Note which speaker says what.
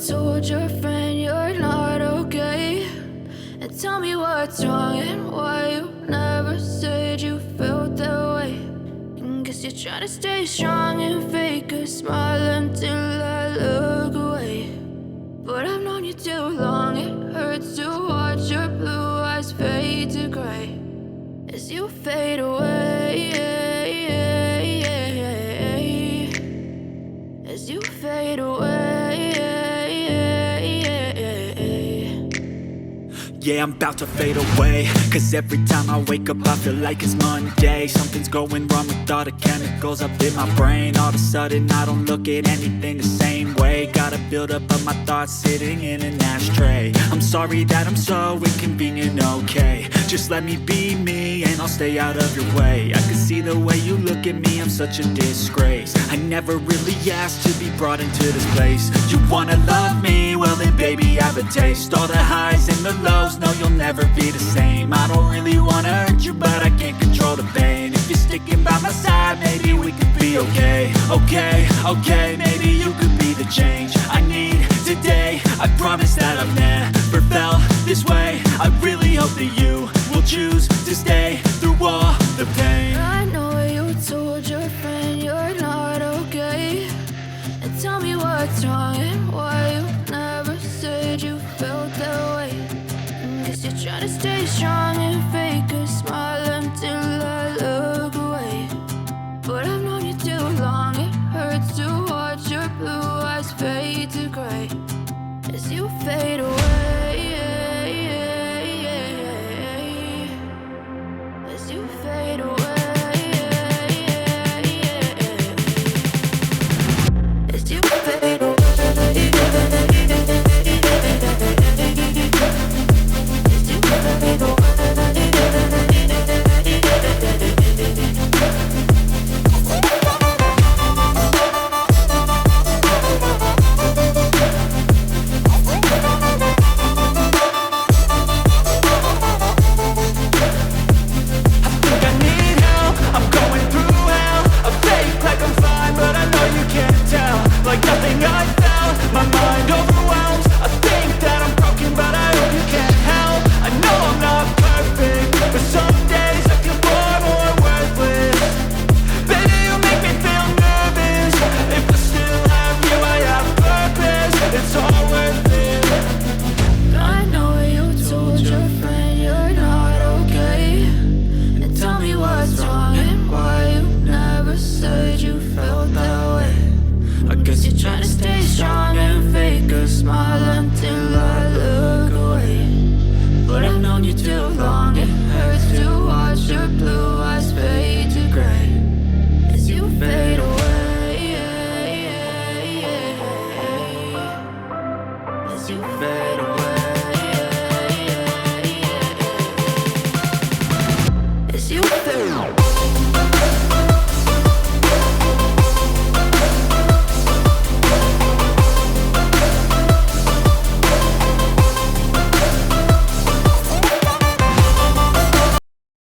Speaker 1: told your friend you're not okay? And tell me what's wrong and why you never said you felt that way. And guess you're trying to stay strong and fake a smile until I look away. But I've known you too long, it hurts to watch your blue eyes fade to gray as you fade away, as you fade away.
Speaker 2: Yeah, I'm about to fade away, cause every time I wake up I feel like it's Monday. Something's going wrong with all the chemicals up in my brain. All of a sudden I don't look at anything the same way. Gotta build up of my thoughts sitting in an ashtray. I'm sorry that I'm so inconvenient, okay? Just let me be me and I'll stay out of your way. I can see the way you look at me, I'm such a disgrace. I never really asked to be brought into this place. You wanna love me? Well then baby I have a taste. All the highs and the lows, no you'll never be the same. I don't really wanna hurt you but I can't control the pain. If you're sticking by my side maybe we could be okay. Okay, maybe you could be the change I need today. I promise that I've never felt this way. I really hope that you will choose to stay through all the pain.
Speaker 1: I know you told your friend you're not okay. And tell me what's wrong and why you never said you felt that way. And guess you're trying to stay strong and fake a smile until I look away. But I've known you too long, it hurts to watch your blue eyes fade to gray as you fade away.